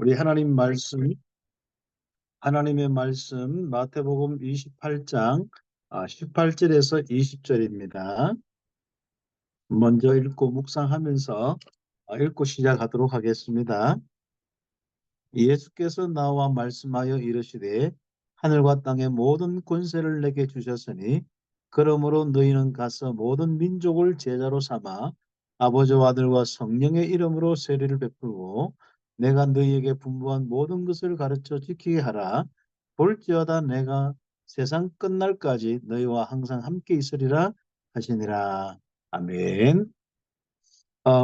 우리 하나님의 말씀 마태복음 28장 18절에서 20절입니다. 먼저 읽고 묵상하면서 읽고 시작하도록 하겠습니다. 예수께서 나와 말씀하여 이르시되 하늘과 땅의 모든 권세를 내게 주셨으니 그러므로 너희는 가서 모든 민족을 제자로 삼아 아버지와 아들과 성령의 이름으로 세례를 베풀고 내가 너희에게 분부한 모든 것을 가르쳐 지키게 하라. 볼지어다 내가 세상 끝날까지 너희와 항상 함께 있으리라 하시니라. 아멘.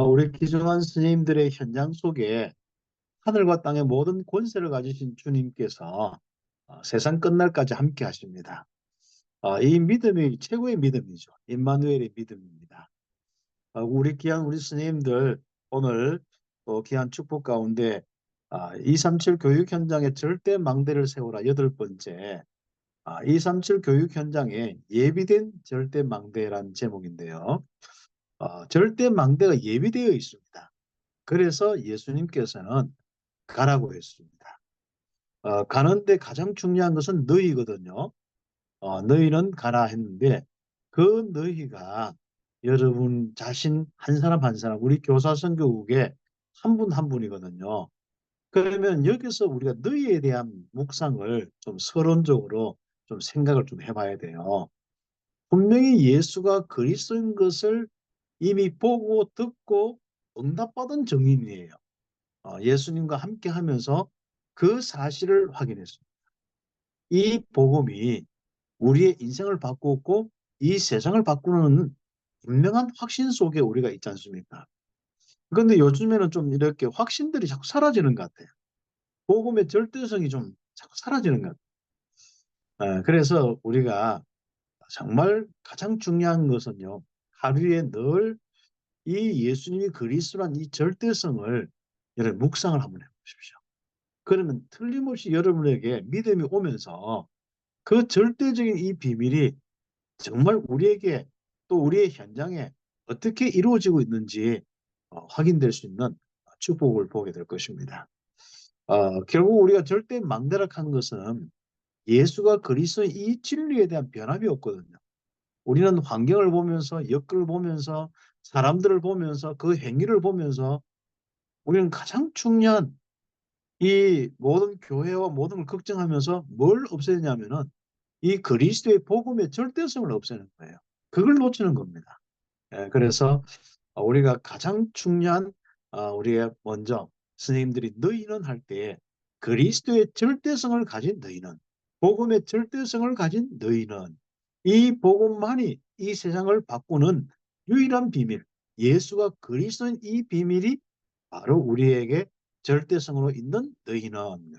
우리 기중한 스님들의 현장 속에 하늘과 땅의 모든 권세를 가지신 주님께서 세상 끝날까지 함께 하십니다. 이 믿음이 최고의 믿음이죠. 임마누엘의 믿음입니다. 우리 귀한 우리 스님들 오늘 귀한 축복 가운데 237 교육 현장에 절대 망대를 세우라 8번째 237 교육 현장에 예비된 절대 망대라는 제목인데요. 절대 망대가 예비되어 있습니다. 그래서 예수님께서는 가라고 했습니다. 가는데 가장 중요한 것은 너희거든요. 너희는 가라 했는데 그 너희가 여러분 자신 한 사람 한 사람 우리 교사 선교국에 한 분 한 분이거든요. 그러면 여기서 우리가 너희에 대한 묵상을 좀 서론적으로 좀 생각을 좀 해봐야 돼요. 분명히 예수가 그리스도인 것을 이미 보고 듣고 응답받은 증인이에요. 예수님과 함께 하면서 그 사실을 확인했습니다. 이 복음이 우리의 인생을 바꾸었고 이 세상을 바꾸는 분명한 확신 속에 우리가 있지 않습니까? 그런데 요즘에는 좀 이렇게 확신들이 자꾸 사라지는 것 같아요. 복음의 절대성이 좀 자꾸 사라지는 것 같아요. 그래서 우리가 정말 가장 중요한 것은요. 하루에 늘 이 예수님이 그리스도란 이 절대성을 여러분 묵상을 한번 해보십시오. 그러면 틀림없이 여러분에게 믿음이 오면서 그 절대적인 이 비밀이 정말 우리에게 또 우리의 현장에 어떻게 이루어지고 있는지 확인될 수 있는 축복을 보게 될 것입니다. 결국 우리가 절대 망대락한 것은 예수가 그리스도의 이 진리에 대한 변함이 없거든요. 우리는 환경을 보면서 역을 보면서 사람들을 보면서 그 행위를 보면서 우리는 가장 중요한 이 모든 교회와 모든 걸 걱정하면서 뭘 없애냐면은 이 그리스도의 복음의 절대성을 없애는 거예요. 그걸 놓치는 겁니다. 그래서 우리가 가장 중요한 우리가 먼저 스님들이 너희는 할 때 그리스도의 절대성을 가진 너희는 복음의 절대성을 가진 너희는 이 복음만이 이 세상을 바꾸는 유일한 비밀 예수가 그리스도인 이 비밀이 바로 우리에게 절대성으로 있는 너희는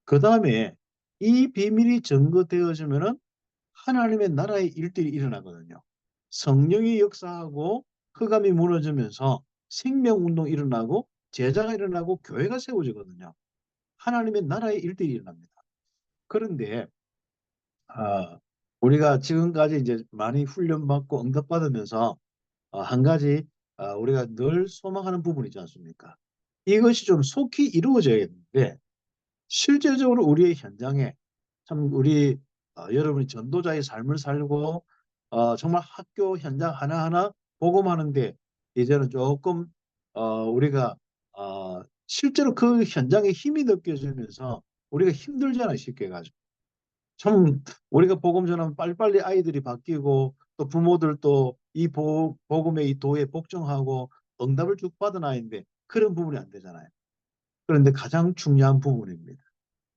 그 다음에 이 비밀이 증거되어지면은 하나님의 나라의 일들이 일어나거든요. 성령이 역사하고 흑암이 무너지면서 생명운동이 일어나고 제자가 일어나고 교회가 세워지거든요. 하나님의 나라의 일들이 일어납니다. 그런데 우리가 지금까지 이제 많이 훈련받고 응답받으면서 한 가지 우리가 늘 소망하는 부분이지 않습니까? 이것이 좀 속히 이루어져야겠는데 실제적으로 우리의 현장에 참 우리 여러분이 전도자의 삶을 살고 정말 학교 현장 하나하나 복음하는데 이제는 조금 우리가 실제로 그 현장에 힘이 느껴지면서 우리가 힘들잖아요. 쉽게 가지고. 참 우리가 복음 전하면 빨리빨리 아이들이 바뀌고 또 부모들도 이 복음의 이 도에 복종하고 응답을 쭉 받은 아이인데 그런 부분이 안 되잖아요. 그런데 가장 중요한 부분입니다.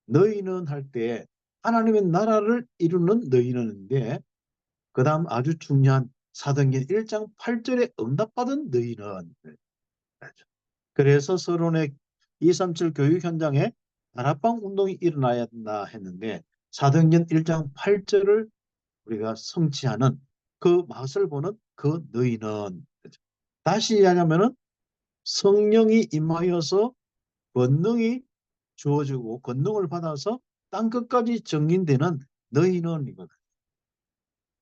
너희는 할 때 하나님의 나라를 이루는 너희는인데 그 다음 아주 중요한 사도행전 1장 8절에 응답받은 너희는 그래서 서론의 237 교육 현장에 다락방 운동이 일어나야 한다 했는데 사도행전 1장 8절을 우리가 성취하는 그 맛을 보는 그 너희는 다시 이야기하면은 성령이 임하여서 권능이 주어지고 권능을 받아서 땅끝까지 정인되는 너희는 이거다.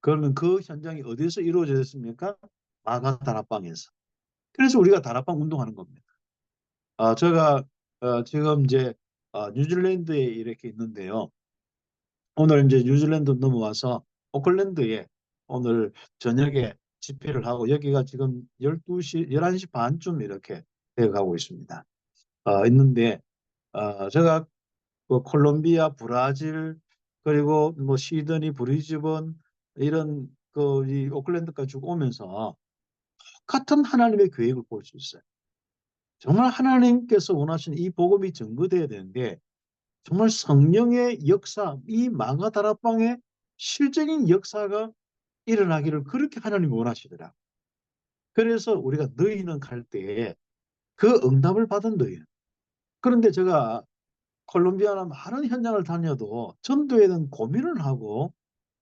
그러면 그 현장이 어디서 이루어졌습니까? 마가 다락방에서. 그래서 우리가 다락방 운동하는 겁니다. 제가 지금 이제 뉴질랜드에 이렇게 있는데요. 오늘 이제 뉴질랜드 넘어와서 오클랜드에 오늘 저녁에 집회를 하고 여기가 지금 12시, 11시 반쯤 이렇게 되어 가고 있습니다. 있는데 제가 그 콜롬비아, 브라질 그리고 뭐 시드니, 브리즈번 이런 그 이 오클랜드까지 쭉 오면서 같은 하나님의 계획을 볼 수 있어요. 정말 하나님께서 원하시는 이 복음이 전거돼야 되는데 정말 성령의 역사, 이 마가다락방의 실적인 역사가 일어나기를 그렇게 하나님이 원하시더라. 그래서 우리가 너희는 갈 때에 그 응답을 받은 너희는. 그런데 제가 콜롬비아나 많은 현장을 다녀도 전도에 대한 고민을 하고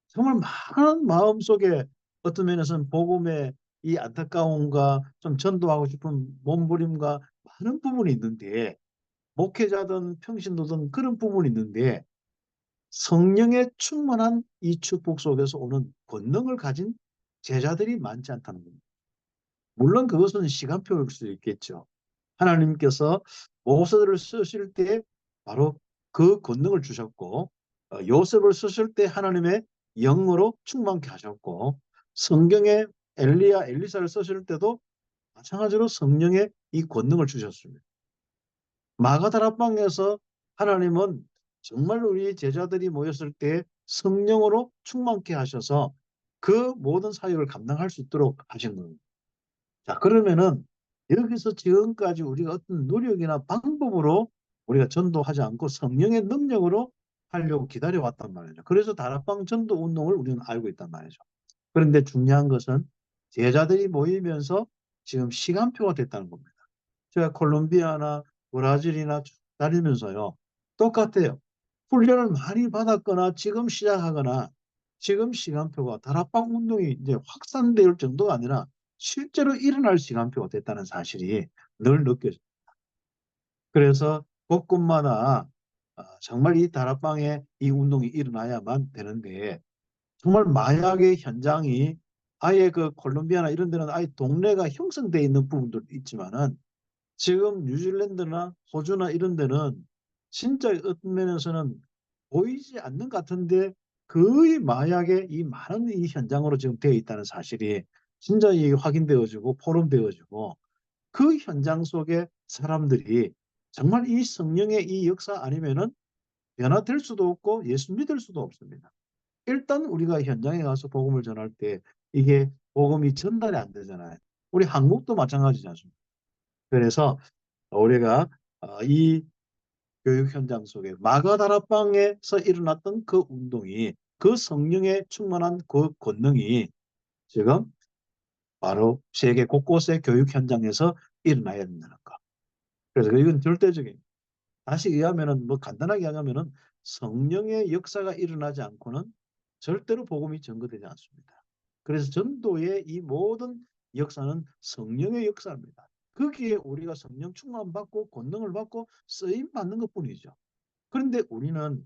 정말 많은 마음속에 어떤 면에서는 복음의 이 안타까움과 좀 전도하고 싶은 몸부림과 많은 부분이 있는데 목회자든 평신도든 그런 부분이 있는데 성령의 충만한 이 축복 속에서 오는 권능을 가진 제자들이 많지 않다는 겁니다. 물론 그것은 시간표일 수 있겠죠. 하나님께서 모세를 쓰실 때 바로 그 권능을 주셨고 요셉을 쓰실 때 하나님의 영으로 충만케 하셨고 성경에 엘리야, 엘리사를 쓰실 때도 마찬가지로 성령의 이 권능을 주셨습니다. 마가다락방에서 하나님은 정말 우리 제자들이 모였을 때 성령으로 충만케 하셔서 그 모든 사역을 감당할 수 있도록 하신 겁니다. 자, 그러면은 여기서 지금까지 우리가 어떤 노력이나 방법으로 우리가 전도하지 않고 성령의 능력으로 하려고 기다려왔단 말이죠. 그래서 다락방 전도 운동을 우리는 알고 있단 말이죠. 그런데 중요한 것은 제자들이 모이면서 지금 시간표가 됐다는 겁니다. 제가 콜롬비아나 브라질이나 다니면서요. 똑같아요. 훈련을 많이 받았거나 지금 시작하거나 지금 시간표가 다락방 운동이 이제 확산될 정도가 아니라 실제로 일어날 시간표가 됐다는 사실이 늘 느껴져요. 그래서 곳곳마다 정말 이 다락방에 이 운동이 일어나야만 되는데 정말 마약의 현장이 아예 그 콜롬비아나 이런 데는 아예 동네가 형성되어 있는 부분도 있지만은 지금 뉴질랜드나 호주나 이런 데는 진짜 어떤 면에서는 보이지 않는 것 같은데 거의 마약의 이 많은 이 현장으로 지금 되어 있다는 사실이 진짜 이 확인되어지고 포럼되어지고 그 현장 속에 사람들이 정말 이 성령의 이 역사 아니면은 변화될 수도 없고 예수 믿을 수도 없습니다. 일단 우리가 현장에 가서 복음을 전할 때 이게 복음이 전달이 안 되잖아요. 우리 한국도 마찬가지지 않습니까? 그래서 우리가 이 교육 현장 속에 마가다락방에서 일어났던 그 운동이 그 성령의 충만한 그 권능이 지금 바로 세계 곳곳의 교육 현장에서 일어나야 된다는 거. 그래서 이건 절대적인 다시 얘기하면은 뭐 간단하게 하자면은 성령의 역사가 일어나지 않고는 절대로 복음이 전거되지 않습니다. 그래서 전도의 이 모든 역사는 성령의 역사입니다. 거기에 우리가 성령 충만 받고 권능을 받고 쓰임 받는 것뿐이죠. 그런데 우리는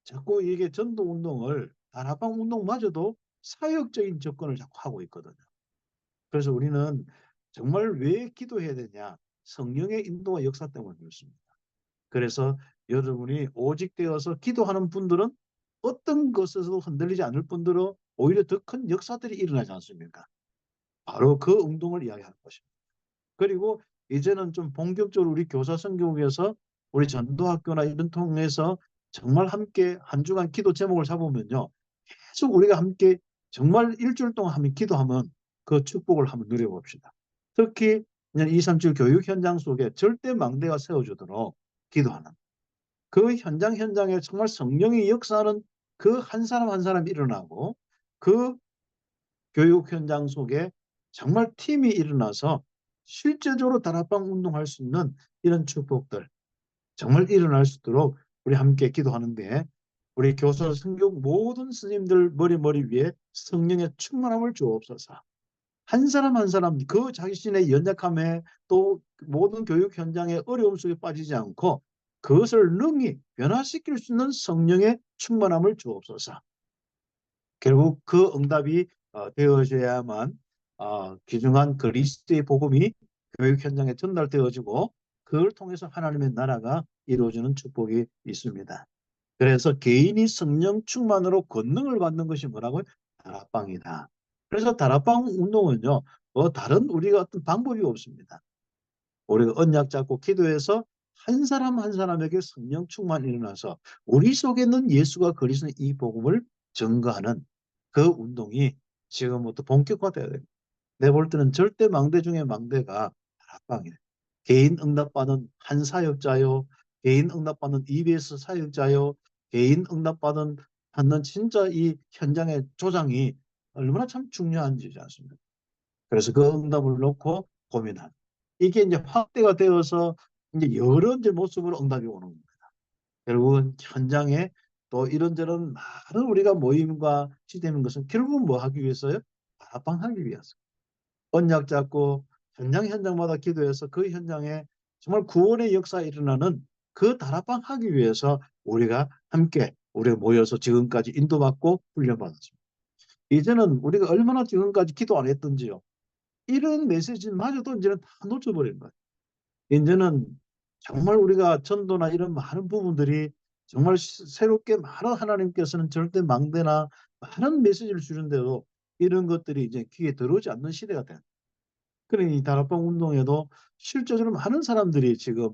자꾸 이게 전도 운동을 다락방 운동마저도 사역적인 접근을 자꾸 하고 있거든요. 그래서 우리는 정말 왜 기도해야 되냐? 성령의 인도와 역사 때문에 그렇습니다. 그래서 여러분이 오직 되어서 기도하는 분들은 어떤 것에서도 흔들리지 않을 뿐더러 오히려 더 큰 역사들이 일어나지 않습니까? 바로 그 운동을 이야기하는 것입니다. 그리고 이제는 좀 본격적으로 우리 교사 선교국에서 우리 전도학교나 이런 통해서 정말 함께 한 주간 기도 제목을 잡으면요. 계속 우리가 함께 정말 일주일 동안 한번 기도하면 그 축복을 한번 누려봅시다. 특히 2, 3주 교육 현장 속에 절대 망대가 세워주도록 기도하는 그 현장에 정말 성령의 역사는 그 한 사람 한 사람이 일어나고 그 교육 현장 속에 정말 팀이 일어나서 실제적으로 다락방 운동할 수 있는 이런 축복들 정말 일어날 수 있도록 우리 함께 기도하는데 우리 교사 성교 모든 스님들 머리 위에 성령의 충만함을 주옵소서. 한 사람 한 사람 그 자신의 연약함에 또 모든 교육 현장의 어려움 속에 빠지지 않고 그것을 능히 변화시킬 수 있는 성령의 충만함을 주옵소서. 결국 그 응답이 되어져야만 귀중한 그리스도의 복음이 교육 현장에 전달되어지고 그걸 통해서 하나님의 나라가 이루어지는 축복이 있습니다. 그래서 개인이 성령 충만으로 권능을 받는 것이 뭐라고요? 다락방이다. 그래서 다락방 운동은요, 다른 우리가 어떤 방법이 없습니다. 우리가 언약 잡고 기도해서 한 사람 한 사람에게 성령 충만이 일어나서 우리 속에 있는 예수가 그리스도의 이 복음을 증거하는 그 운동이 지금부터 본격화돼야 됩니다. 내가 볼 때는 절대 망대 중에 망대가 다락방이에요. 개인 응답받은 한 사역자요, 개인 응답받는 EBS 사역자요, 개인 응답받은 받는 진짜 이 현장의 조장이 얼마나 참 중요한지 않습니까? 그래서 그 응답을 놓고 고민하는. 이게 이제 확대가 되어서 이제 여러 이제 모습으로 응답이 오는 겁니다. 결국은 현장에 또 이런저런 많은 우리가 모임과 시대는 것은 결국은 뭐 하기 위해서요? 다락방하기 위해서. 언약 잡고 현장마다 기도해서 그 현장에 정말 구원의 역사가 일어나는 그 다락방 하기 위해서 우리가 함께 우리가 모여서 지금까지 인도받고 훈련받았습니다. 이제는 우리가 얼마나 지금까지 기도 안 했던지요. 이런 메시지마저도 이제는 다 놓쳐버린 거예요. 이제는 정말 우리가 전도나 이런 많은 부분들이 정말 새롭게 많은 하나님께서는 절대 망대나 많은 메시지를 주는데도 이런 것들이 이제 귀에 들어오지 않는 시대가 된. 그러니 이 다락방 운동에도 실제적으로 많은 사람들이 지금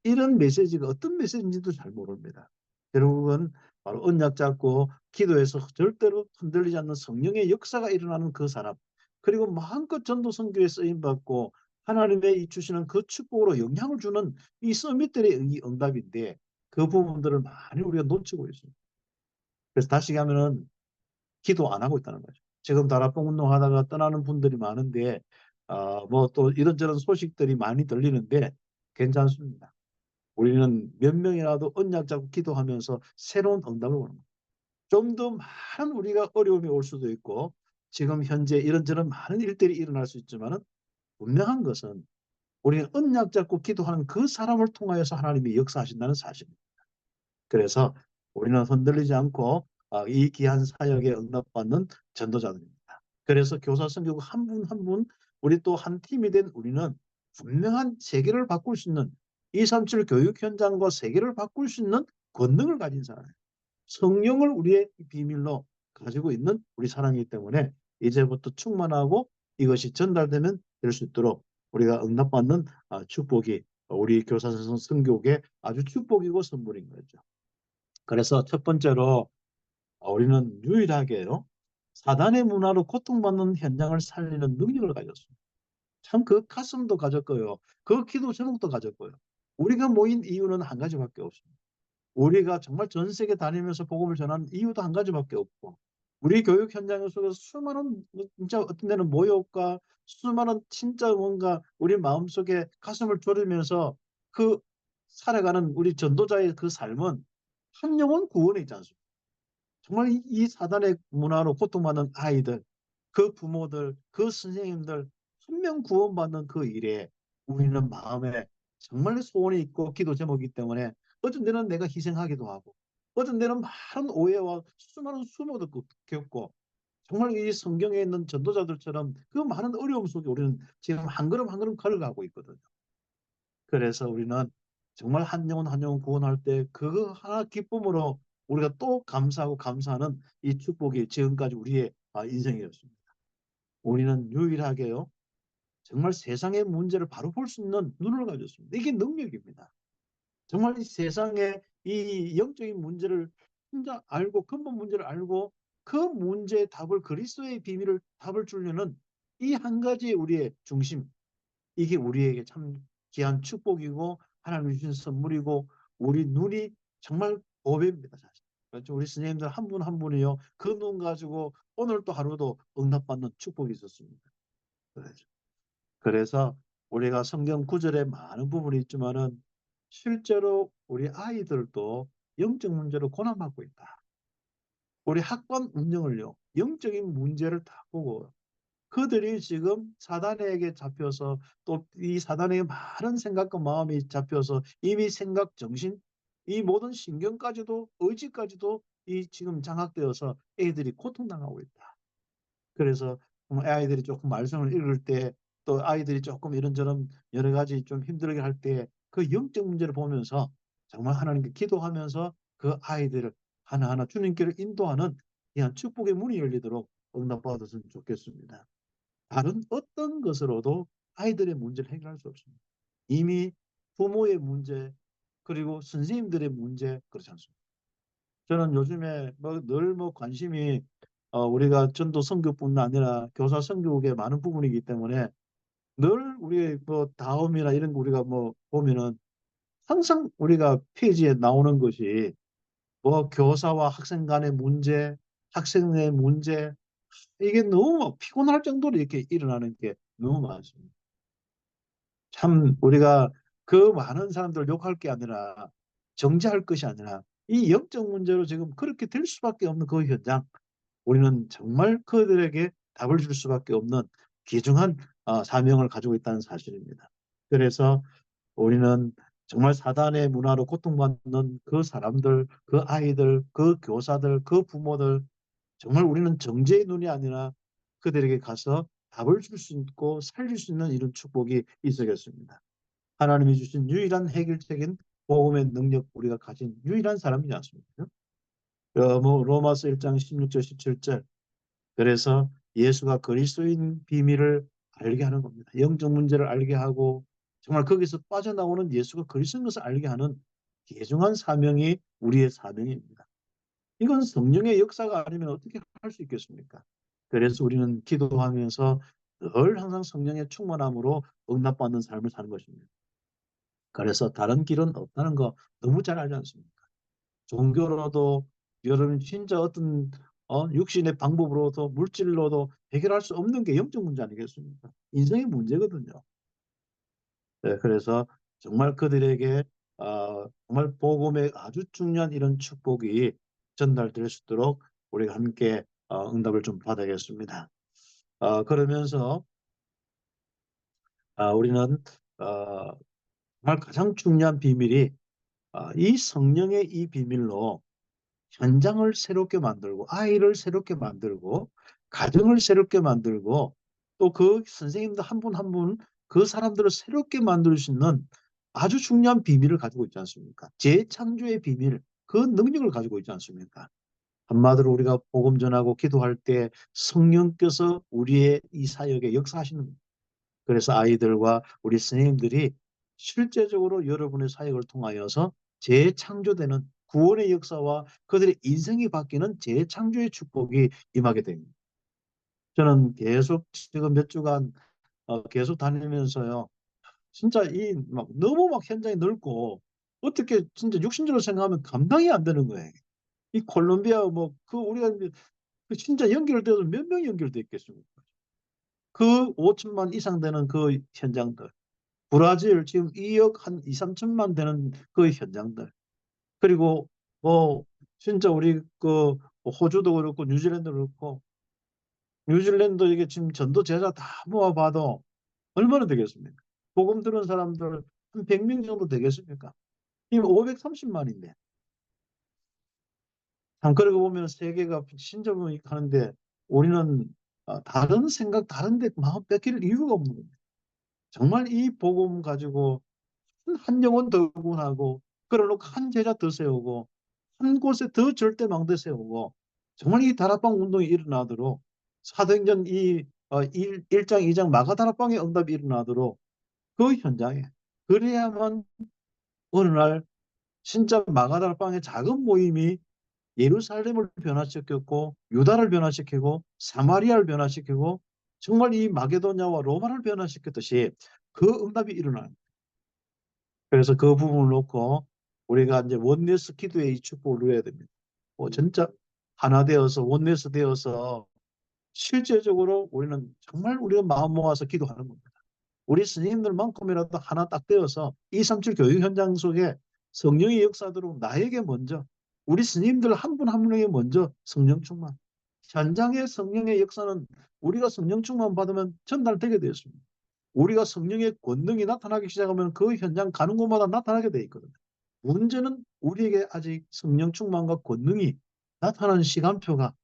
이런 메시지가 어떤 메시지인지도 잘 모릅니다. 결국은 바로 언약 잡고 기도해서 절대로 흔들리지 않는 성령의 역사가 일어나는 그 사람, 그리고 마음껏 전도 선교에 쓰임 받고 하나님의 이 주시는 그 축복으로 영향을 주는 이 서밋들의 이 응답인데 그 부분들을 많이 우리가 놓치고 있습니다. 그래서 다시 가면은 기도 안 하고 있다는 거죠. 지금 다락방 운동하다가 떠나는 분들이 많은데 뭐 또 이런저런 소식들이 많이 들리는데 괜찮습니다. 우리는 몇 명이라도 언약 잡고 기도하면서 새로운 응답을 보는 거예요. 좀 더 많은 우리가 어려움이 올 수도 있고 지금 현재 이런저런 많은 일들이 일어날 수 있지만은 분명한 것은 우리는 언약 잡고 기도하는 그 사람을 통하여서 하나님이 역사하신다는 사실입니다. 그래서 우리는 흔들리지 않고 이 귀한 사역에 응답받는 전도자들입니다. 그래서 교사 선교국 한 분 한 분 우리 또 한 팀이 된 우리는 분명한 세계를 바꿀 수 있는 237 교육 현장과 세계를 바꿀 수 있는 권능을 가진 사람이에요. 성령을 우리의 비밀로 가지고 있는 우리 사람이기 때문에 이제부터 충만하고 이것이 전달되면 될 수 있도록 우리가 응답받는 축복이 우리 교사 선교국의 아주 축복이고 선물인 거죠. 그래서 첫 번째로 우리는 유일하게요. 사단의 문화로 고통받는 현장을 살리는 능력을 가졌습니다. 참 그 가슴도 가졌고요. 그 기도 제목도 가졌고요. 우리가 모인 이유는 한 가지밖에 없습니다. 우리가 정말 전 세계 다니면서 복음을 전하는 이유도 한 가지밖에 없고 우리 교육 현장에서 수많은 진짜 어떤 데는 모욕과 수많은 진짜 뭔가 우리 마음속에 가슴을 졸이면서 그 살아가는 우리 전도자의 그 삶은 한 영혼 구원에 있지 않습니까? 정말 이 사단의 문화로 고통받는 아이들, 그 부모들, 그 선생님들 한 명 구원받는 그 일에 우리는 마음에 정말 소원이 있고 기도 제목이기 때문에 어떤 데는 내가 희생하기도 하고 어떤 데는 많은 오해와 수많은 수모도 겪고 정말 이 성경에 있는 전도자들처럼 그 많은 어려움 속에 우리는 지금 한 걸음 한 걸음 걸어가고 있거든요. 그래서 우리는 정말 한 영혼 한 영혼 구원할 때 그거 하나 기쁨으로 우리가 또 감사하고 감사하는 이 축복이 지금까지 우리의 인생이었습니다. 우리는 유일하게요. 정말 세상의 문제를 바로 볼 수 있는 눈을 가졌습니다. 이게 능력입니다. 정말 이 세상의 이 영적인 문제를 혼자 알고 근본 문제를 알고 그 문제의 답을 그리스도의 비밀을 답을 주려는 이 한 가지 우리의 중심 이게 우리에게 참 귀한 축복이고 하나님이 주신 선물이고 우리 눈이 정말 보배입니다. 사실. 그렇죠? 우리 선생님들 한 분 한 분이요. 그 눈 가지고 오늘 또 하루도 응답받는 축복이 있었습니다. 그렇죠. 그래서 우리가 성경 구절에 많은 부분이 있지만은 실제로 우리 아이들도 영적 문제로 고난받고 있다. 우리 학관 운영을요. 영적인 문제를 다 보고 그들이 지금 사단에게 잡혀서 또 이 사단의 많은 생각과 마음이 잡혀서 이미 생각, 정신, 이 모든 신경까지도 의지까지도 이 지금 장악되어서 애들이 고통당하고 있다. 그래서 아이들이 조금 말씀을 읽을 때 또 아이들이 조금 이런저런 여러 가지 좀 힘들게 할 때 그 영적 문제를 보면서 정말 하나님께 기도하면서 그 아이들을 하나하나 주님께로 인도하는 귀한 축복의 문이 열리도록 응답받았으면 좋겠습니다. 다른 어떤 것으로도 아이들의 문제를 해결할 수 없습니다. 이미 부모의 문제 그리고 선생님들의 문제 그렇지 않습니다. 저는 요즘에 늘 관심이 우리가 전도 선교뿐 아니라 교사 선교국의 많은 부분이기 때문에 늘 우리 다음이나 이런 거 우리가 보면은 항상 우리가 페이지에 나오는 것이 교사와 학생 간의 문제, 학생의 문제 이게 너무 피곤할 정도로 이렇게 일어나는 게 너무 많습니다. 참 우리가 그 많은 사람들을 욕할 게 아니라 정죄할 것이 아니라 이 영적 문제로 지금 그렇게 될 수밖에 없는 그 현장 우리는 정말 그들에게 답을 줄 수밖에 없는 귀중한 사명을 가지고 있다는 사실입니다. 그래서 우리는 정말 사단의 문화로 고통받는 그 사람들, 그 아이들, 그 교사들, 그 부모들 정말 우리는 정죄의 눈이 아니라 그들에게 가서 답을 줄 수 있고 살릴 수 있는 이런 축복이 있어야겠습니다. 하나님이 주신 유일한 해결책인 복음의 능력 우리가 가진 유일한 사람이지 않습니까? 로마서 1장 16절 17절 그래서 예수가 그리스도인 비밀을 알게 하는 겁니다. 영적 문제를 알게 하고 정말 거기서 빠져나오는 예수가 그리스도인 것을 알게 하는 귀중한 사명이 우리의 사명입니다. 이건 성령의 역사가 아니면 어떻게 할 수 있겠습니까? 그래서 우리는 기도하면서 늘 항상 성령의 충만함으로 응답받는 삶을 사는 것입니다. 그래서 다른 길은 없다는 거 너무 잘 알지 않습니까? 종교로도 여러분 진짜 어떤 육신의 방법으로도 물질로도 해결할 수 없는 게 영적 문제 아니겠습니까? 인생의 문제거든요. 네, 그래서 정말 그들에게 정말 복음의 아주 중요한 이런 축복이 전달될 수 있도록 우리가 함께 응답을 좀 받아야겠습니다. 그러면서 우리는 정말 가장 중요한 비밀이 이 성령의 이 비밀로 현장을 새롭게 만들고 아이를 새롭게 만들고 가정을 새롭게 만들고 또 그 선생님들 한 분 한 분 그 사람들을 새롭게 만들 수 있는 아주 중요한 비밀을 가지고 있지 않습니까? 재창조의 비밀, 그 능력을 가지고 있지 않습니까? 한마디로 우리가 복음 전하고 기도할 때 성령께서 우리의 이 사역에 역사하시는 겁니다. 그래서 아이들과 우리 선생님들이 실제적으로 여러분의 사역을 통하여서 재창조되는 구원의 역사와 그들의 인생이 바뀌는 재창조의 축복이 임하게 됩니다. 저는 계속 지금 몇 주간 계속 다니면서요. 진짜 이 너무 현장이 넓고 어떻게 진짜 육신적으로 생각하면 감당이 안 되는 거예요. 이 콜롬비아 그 우리가 진짜 연결돼도 몇 명 연결돼 있겠습니까? 그 5천만 이상 되는 그 현장들. 브라질 지금 2억 한 2, 3천만 되는 그 현장들. 그리고 진짜 우리 그 호주도 그렇고 뉴질랜드도 그렇고 뉴질랜드 이게 지금 전도 제자 다 모아봐도 얼마나 되겠습니까? 복음 들은 사람들 한 100명 정도 되겠습니까? 지금 530만인데. 참 그러고 보면 세계가 신접을 하는데 우리는 다른 생각 다른 데 마음 뺏길 이유가 없는 겁니다. 정말 이 복음 가지고 한 영혼 더 구원하고 그러놓고 한 제자 더 세우고 한 곳에 더 절대망대 세우고 정말 이 다락방 운동이 일어나도록 사도행전 이 1장 2장 마가다락방의 응답이 일어나도록 그 현장에 그래야만 어느 날 진짜 마가다락방의 작은 모임이 예루살렘을 변화시켰고 유다를 변화시키고 사마리아를 변화시키고 정말 이 마게도냐와 로마를 변화시켰듯이 그 응답이 일어나는 그래서 그 부분을 놓고 우리가 이제 원네스 기도의 이 축복을 누려야 됩니다. 진짜 하나 되어서 원네스 되어서 실제적으로 우리는 정말 우리가 마음 모아서 기도하는 겁니다. 우리 스님들만큼이라도 하나 딱 되어서 237 교육 현장 속에 성령의 역사도록 나에게 먼저 우리 스님들 한 분 한 분에게 먼저 성령 충만. 현장의 성령의 역사는 우리가 성령 충만 받으면 전달되게 되었습니다. 우리가 성령의 권능이 나타나기 시작하면 그 현장 가는 곳마다 나타나게 돼 있거든요. 문제는 우리에게 아직 성령 충만과 권능이 나타나는 시간표가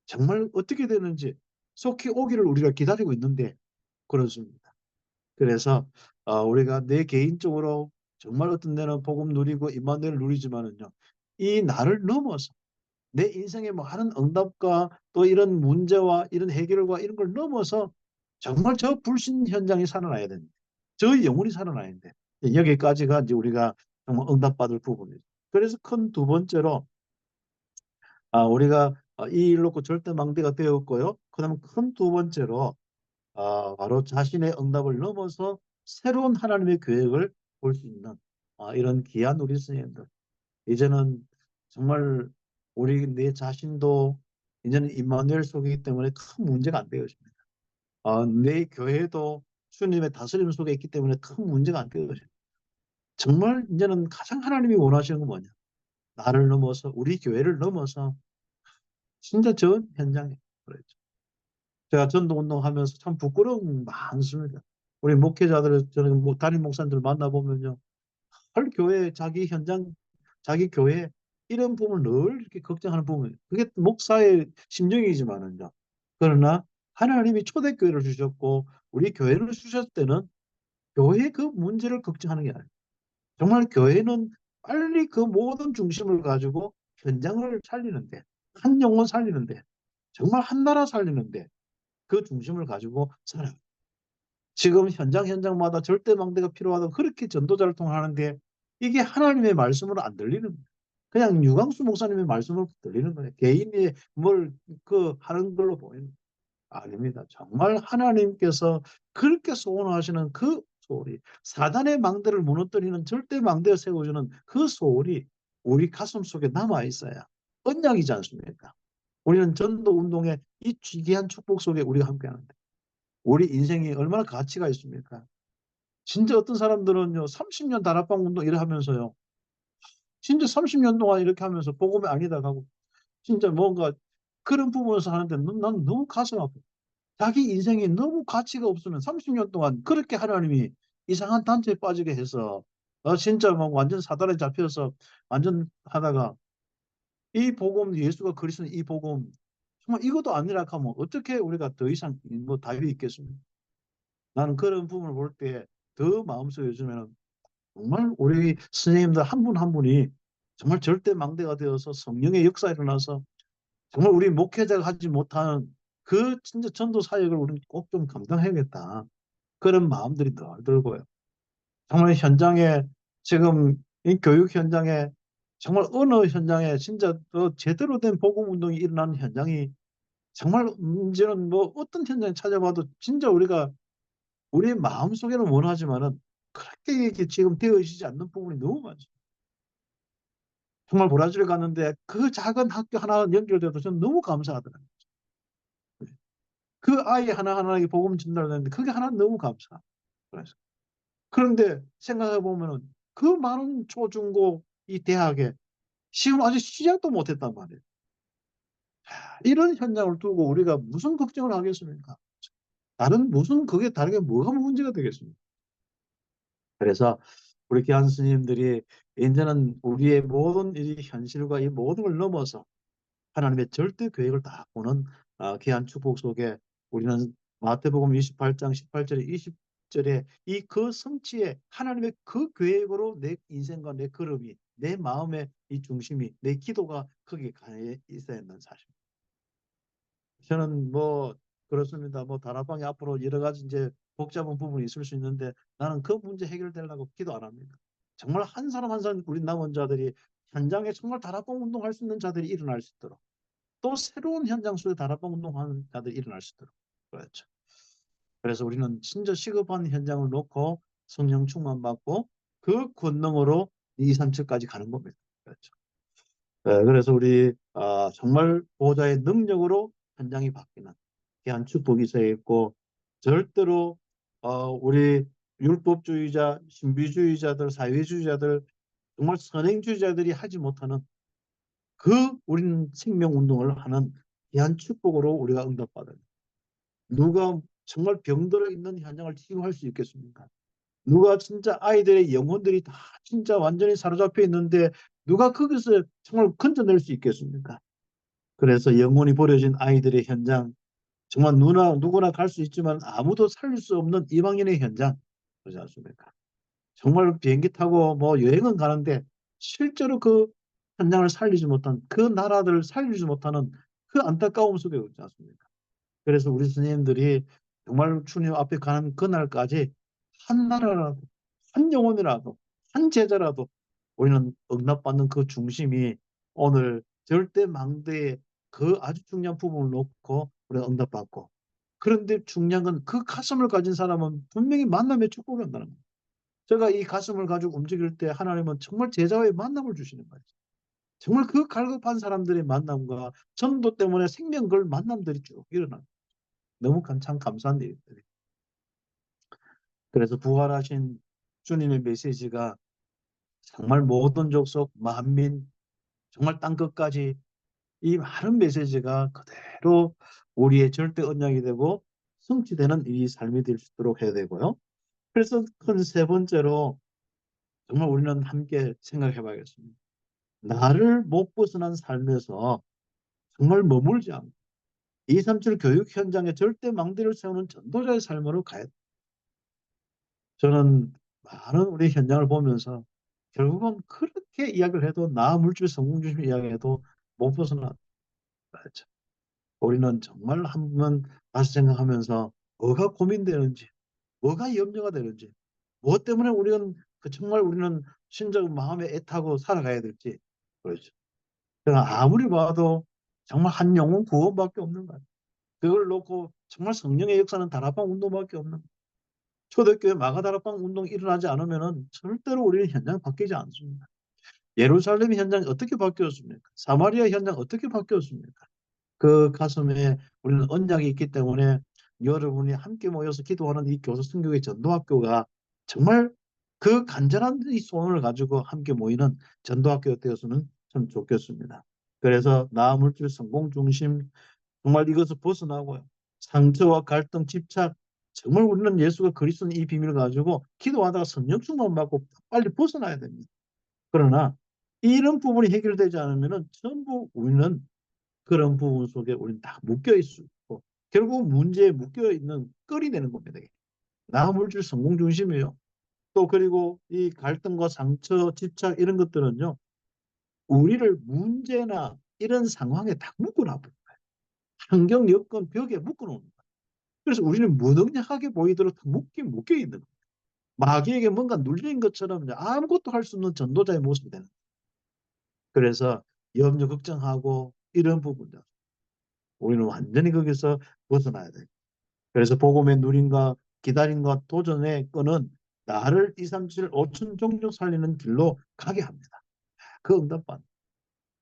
정말 어떻게 되는지 속히 오기를 우리가 기다리고 있는데 그렇습니다. 그래서 우리가 내 개인적으로 정말 어떤 데는 복음 누리고 임마누엘 누리지만은요, 이 나를 넘어서 내 인생의 많은 응답과 또 이런 문제와 이런 해결과 이런 걸 넘어서 정말 저 불신 현장이 살아나야 됩니다. 저 영혼이 살아나야 돼. 여기까지가 이제 우리가 정말 응답받을 부분이죠. 그래서 큰 두 번째로 우리가 이 일 놓고 절대 망대가 되었고요. 그다음 큰 두 번째로 바로 자신의 응답을 넘어서 새로운 하나님의 계획을 볼 수 있는 이런 귀한 우리 스님들. 이제는 정말 우리 내 자신도 이제는 임마누엘 속이기 때문에 큰 문제가 안 되어집니다. 내 교회도 주님의 다스림 속에 있기 때문에 큰 문제가 안 되어집니다. 정말 이제는 가장 하나님이 원하시는 건 뭐냐? 나를 넘어서 우리 교회를 넘어서 진짜 전 현장에 그랬죠. 제가 전도 운동하면서 참 부끄러움 많습니다. 우리 목회자들 저는 담임 목사님들 만나보면요. 헐 교회 자기 현장 자기 교회 이런 부분을 늘 이렇게 걱정하는 부분 그게 목사의 심정이지만은요. 그러나 하나님이 초대교회를 주셨고 우리 교회를 주셨을 때는 교회의 그 문제를 걱정하는 게 아니에요. 정말 교회는 빨리 그 모든 중심을 가지고 현장을 살리는데 한 영혼 살리는데 정말 한 나라 살리는데 그 중심을 가지고 살아요. 지금 현장마다 절대망대가 필요하다고 그렇게 전도자를 통하는데 이게 하나님의 말씀으로 안 들리는 거예요. 그냥 유광수 목사님의 말씀으로 들리는 거예요. 개인이 뭘 하는 걸로 보이는 거예요. 아닙니다. 정말 하나님께서 그렇게 소원하시는 그 소리, 사단의 망대를 무너뜨리는 절대망대를 세워주는 그 소리 우리 가슴 속에 남아 있어야 언약이지 않습니까? 우리는 전도 운동의 이 귀한 축복 속에 우리가 함께하는데 우리 인생이 얼마나 가치가 있습니까? 진짜 어떤 사람들은요, 30년 다락방 운동 이래 하면서요, 진짜 30년 동안 이렇게 하면서 복음이 아니다 가고, 진짜 뭔가 그런 부분에서 하는데 난 너무 가슴 아파. 자기 인생이 너무 가치가 없으면 30년 동안 그렇게 하나님이 이상한 단체에 빠지게 해서, 진짜 막 완전 사단에 잡혀서 완전 하다가, 이 복음, 예수가 그리스도는 이 복음, 정말 이것도 아니라 하면 어떻게 우리가 더 이상 뭐 답이 있겠습니까? 나는 그런 부분을 볼 때 더 마음속에 요즘에는 정말 우리 선생님들 한 분 한 분이 정말 절대 망대가 되어서 성령의 역사가 일어나서 정말 우리 목회자가 하지 못하는 그 진짜 전도 사역을 우리는 꼭 좀 감당해야겠다. 그런 마음들이 늘 들고요. 정말 현장에 지금 이 교육 현장에 정말 어느 현장에 진짜 더 제대로 된 복음 운동이 일어나는 현장이 정말 이제는 뭐 어떤 현장에 찾아봐도 진짜 우리가 우리 마음속에는 원하지만은 그렇게 이게 지금 되어지지 않는 부분이 너무 많죠. 정말 브라질에 갔는데 그 작은 학교 하나 연결돼도 저는 너무 감사하더라고요. 그 아이 하나하나에게 복음 전달되는데 그게 하나 너무 감사. 그래서 그런데 생각해 보면은 그 많은 초중고 이 대학에 지금 아직 시작도 못했단 말이에요. 이런 현장을 두고 우리가 무슨 걱정을 하겠습니까? 다른 무슨 그게 다르게 뭐가 문제가 되겠습니까? 그래서 우리 귀한 스님들이 이제는 우리의 모든 이 현실과 이 모든 걸 넘어서 하나님의 절대 계획을 다 보는 귀한 축복 속에 우리는 마태복음 28장 18절에 20절에 이 그 성취에 하나님의 그 계획으로 내 인생과 내 걸음이 내 마음의 이 중심이 내 기도가 거기에 가 있어야 한다는 사실. 저는 뭐 그렇습니다. 뭐 다락방이 앞으로 여러 가지 이제 복잡한 부분이 있을 수 있는데 나는 그 문제 해결되려고 기도 안 합니다. 정말 한 사람 한 사람 우리 남은 자들이 현장에 정말 다락방 운동할 수 있는 자들이 일어날 수 있도록 또 새로운 현장 속에 다락방 운동하는 자들이 일어날 수 있도록 그렇죠. 그래서 우리는 진짜 시급한 현장을 놓고 성령 충만 받고 그 권능으로 2, 3층까지 가는 겁니다. 그렇죠. 그래서 우리 정말 보호자의 능력으로 현장이 바뀌는 귀한 축복이 있어야 있고 절대로 우리 율법주의자, 신비주의자들, 사회주의자들 정말 선행주의자들이 하지 못하는 우리는 생명운동을 하는 귀한 축복으로 우리가 응답받아요. 누가 정말 병들어 있는 현장을 치유할 수 있겠습니까? 누가 진짜 아이들의 영혼들이 다 진짜 완전히 사로잡혀 있는데 누가 거기서 정말 건져낼 수 있겠습니까? 그래서 영혼이 버려진 아이들의 현장, 정말 누구나 갈 수 있지만 아무도 살릴 수 없는 이방인의 현장, 그렇지 않습니까? 정말 비행기 타고 뭐 여행은 가는데 실제로 그 현장을 살리지 못한 그 나라들을 살리지 못하는 그 안타까움 속에 있지 않습니까? 그래서 우리 스님들이 정말 주님 앞에 가는 그날까지 한 나라라도, 한 영혼이라도, 한 제자라도 우리는 응답받는 그 중심이 오늘 절대 망대의 그 아주 중요한 부분을 놓고 우리가 응답받고, 그런데 중요한 건 그 가슴을 가진 사람은 분명히 만남의 축복이 온다는 거예요. 제가 이 가슴을 가지고 움직일 때 하나님은 정말 제자와의 만남을 주시는 거예요. 정말 그 갈급한 사람들의 만남과 전도 때문에 생명 걸 만남들이 쭉 일어나요. 너무 참 감사한 일들이. 그래서 부활하신 주님의 메시지가 정말 모든 족속, 만민, 정말 땅끝까지 이 많은 메시지가 그대로 우리의 절대 언약이 되고 성취되는 이 삶이 될 수 있도록 해야 되고요. 그래서 큰 세 번째로 정말 우리는 함께 생각해 봐야겠습니다. 나를 못 벗어난 삶에서 정말 머물지 않고 237 교육 현장에 절대 망대를 세우는 전도자의 삶으로 가야 돼. 저는 많은 우리 현장을 보면서 결국은 그렇게 이야기를 해도 나 물질 성공 중심 이야기해도 못 벗어나. 우리는 정말 한번 다시 생각하면서 뭐가 고민되는지, 뭐가 염려가 되는지, 무엇 때문에 우리는 정말 우리는 신적 마음에 애타고 살아가야 될지. 그렇죠. 그러나 아무리 봐도 정말 한 영혼 구원밖에 없는 거예요. 그걸 놓고 정말 성령의 역사는 다락방 운동밖에 없는 거예요. 초대교회 마가다락방 운동이 일어나지 않으면 절대로 우리는 현장 바뀌지 않습니다. 예루살렘 현장이 어떻게 바뀌었습니까? 사마리아 현장 어떻게 바뀌었습니까? 그 가슴에 우리는 언약이 있기 때문에 여러분이 함께 모여서 기도하는 이 교사 선교회 전도학교가 정말 그 간절한 이 소원을 가지고 함께 모이는 전도학교가 되었으면 참 좋겠습니다. 그래서 나 물질 성공 중심 정말 이것을 벗어나고요. 상처와 갈등, 집착, 정말 우리는 예수가 그리스도인 이 비밀을 가지고 기도하다가 성령 충만 받고 빨리 벗어나야 됩니다. 그러나 이런 부분이 해결되지 않으면 전부 우리는 그런 부분 속에 우리는 다 묶여 있고 결국 문제에 묶여 있는 끈이 되는 겁니다. 나 물질 성공 중심이에요. 또 그리고 이 갈등과 상처, 집착 이런 것들은요. 우리를 문제나 이런 상황에 다 묶어놔 버려요. 환경, 여건, 벽에 묶어놓는 거예요. 그래서 우리는 무능력하게 보이도록 묶여 있는 거예요. 마귀에게 뭔가 눌린 것처럼 아무것도 할 수 없는 전도자의 모습이 되는 거예요. 그래서 염려, 걱정하고 이런 부분들 우리는 완전히 거기서 벗어나야 돼요. 그래서 복음의 누림과 기다림과 도전의 끈은 나를 237 5천 종족 살리는 길로 가게 합니다. 그 응답받.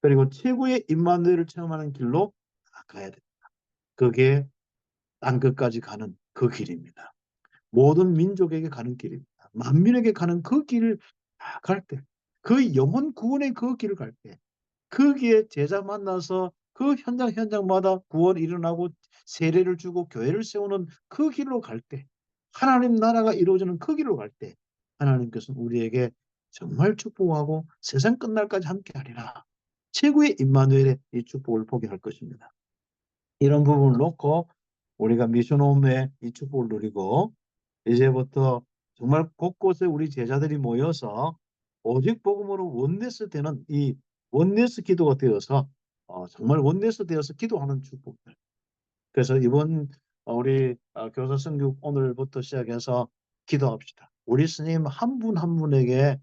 그리고 최고의 임마누엘을 체험하는 길로 가야 됩니다. 그게 땅끝까지 가는 그 길입니다. 모든 민족에게 가는 길입니다. 만민에게 가는 그 길을 갈 때, 그 영혼 구원의 그 길을 갈 때, 거기에 제자 만나서 그 현장마다 구원이 일어나고 세례를 주고 교회를 세우는 그 길로 갈 때, 하나님 나라가 이루어지는 그 길로 갈 때, 하나님께서는 우리에게 정말 축복하고 세상 끝날까지 함께하리라. 최고의 임마누엘의 이 축복을 보게 할 것입니다. 이런 부분을 놓고 우리가 미션홈의 이 축복을 누리고 이제부터 정말 곳곳에 우리 제자들이 모여서 오직 복음으로 원네스 되는 이 원네스 기도가 되어서 정말 원네스 되어서 기도하는 축복들. 그래서 이번 우리 교사 선교 오늘부터 시작해서 기도합시다. 우리 스님 한 분 한 분에게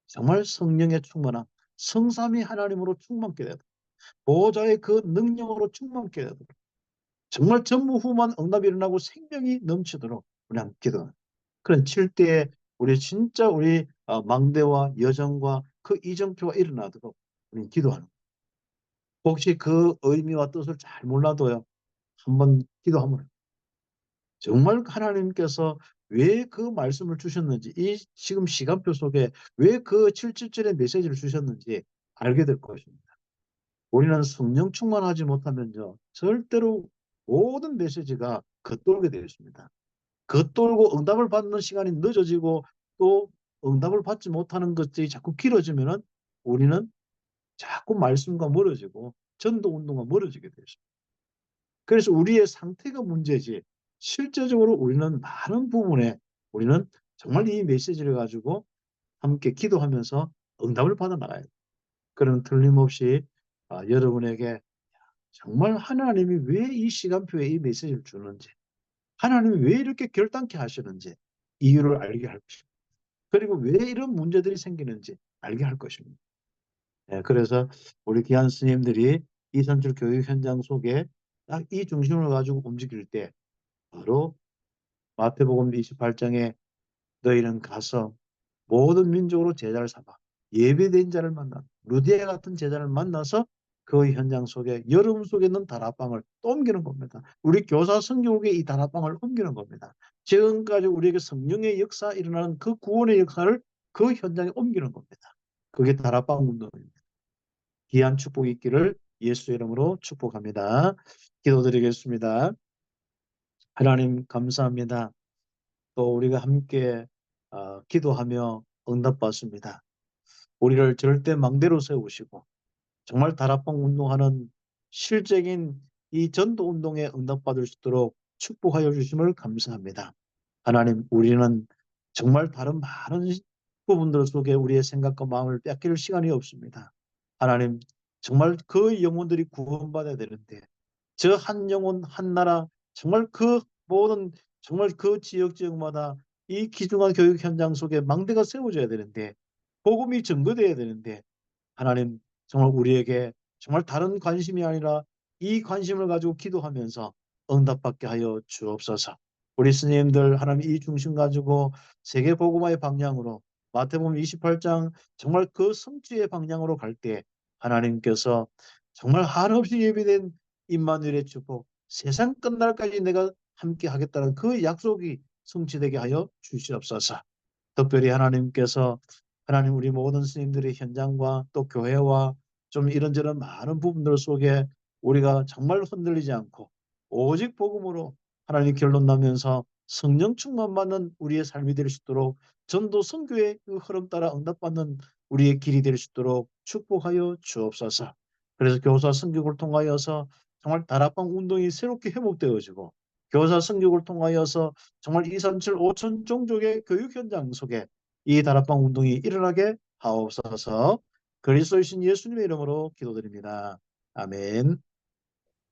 정말 성령의 충만함, 성삼위 하나님으로 충만케 되도록 보호자의 그 능력으로 충만케 되도록 정말 전무후무한 응답이 일어나고 생명이 넘치도록 우리 함께 기도합니다. 그런 7대에 우리 진짜 우리 망대와 여정과 그 이정표가 일어나도록 우리 기도하는 거예요. 혹시 그 의미와 뜻을 잘 몰라도요. 한번 기도하면 정말 하나님께서 왜 그 말씀을 주셨는지 이 지금 시간표 속에 왜 그 777의 메시지를 주셨는지 알게 될 것입니다. 우리는 성령 충만하지 못하면요. 절대로 모든 메시지가 겉돌게 되어 있습니다. 겉돌고 응답을 받는 시간이 늦어지고 또 응답을 받지 못하는 것들이 자꾸 길어지면은 우리는 자꾸 말씀과 멀어지고 전도 운동과 멀어지게 되죠. 그래서 우리의 상태가 문제지 실제적으로 우리는 많은 부분에 우리는 정말 이 메시지를 가지고 함께 기도하면서 응답을 받아 나가야 돼요. 그럼 틀림없이 여러분에게 정말 하나님이 왜 이 시간표에 이 메시지를 주는지, 하나님이 왜 이렇게 결단케 하시는지 이유를 알게 할 것입니다. 그리고 왜 이런 문제들이 생기는지 알게 할 것입니다. 예, 그래서 우리 귀한 스님들이 이산출 교육 현장 속에 딱 이 중심을 가지고 움직일 때 바로 마태복음 28장에 너희는 가서 모든 민족으로 제자를 삼아 예배된 자를 만나 루디아 같은 제자를 만나서 그 현장 속에 여러분 속에 있는 다락방을 또 옮기는 겁니다. 우리 교사 성교국에 이 다락방을 옮기는 겁니다. 지금까지 우리에게 성령의 역사 일어나는 그 구원의 역사를 그 현장에 옮기는 겁니다. 그게 다락방 운동입니다. 귀한 축복이 있기를 예수 이름으로 축복합니다. 기도드리겠습니다. 하나님 감사합니다. 또 우리가 함께 기도하며 응답받습니다. 우리를 절대 망대로 세우시고 정말 다락방 운동하는 실적인 이 전도 운동에 응답받을 수 있도록 축복하여 주심을 감사합니다. 하나님, 우리는 정말 다른 많은 부분들 속에 우리의 생각과 마음을 뺏길 시간이 없습니다. 하나님, 정말 그 영혼들이 구원받아야 되는데 저 한 영혼 한 나라 정말 그 모든 정말 그 지역마다 이 귀중한 교육 현장 속에 망대가 세워져야 되는데 복음이 전거돼야 되는데 하나님 정말 우리에게 정말 다른 관심이 아니라 이 관심을 가지고 기도하면서 응답받게 하여 주옵소서. 우리 스님들 하나님 이 중심 가지고 세계 복음화의 방향으로 마태복음 28장 정말 그 성취의 방향으로 갈 때 하나님께서 정말 한없이 예비된 임마누엘의 축복 세상 끝날까지 내가 함께 하겠다는 그 약속이 성취되게 하여 주시옵소서. 특별히 하나님께서 하나님 우리 모든 스님들의 현장과 또 교회와 좀 이런저런 많은 부분들 속에 우리가 정말 흔들리지 않고 오직 복음으로 하나님 결론 나면서 성령 충만 받는 우리의 삶이 될 수 있도록 전도 선교의 그 흐름 따라 응답받는 우리의 길이 될 수 있도록 축복하여 주옵소서. 그래서 교사 선교를 통하여서 정말 다락방 운동이 새롭게 회복되어지고 교사 선교를 통하여서 정말 237 5천 종족의 교육 현장 속에 이 다락방 운동이 일어나게 하옵소서. 그리스도이신 예수님의 이름으로 기도드립니다. 아멘.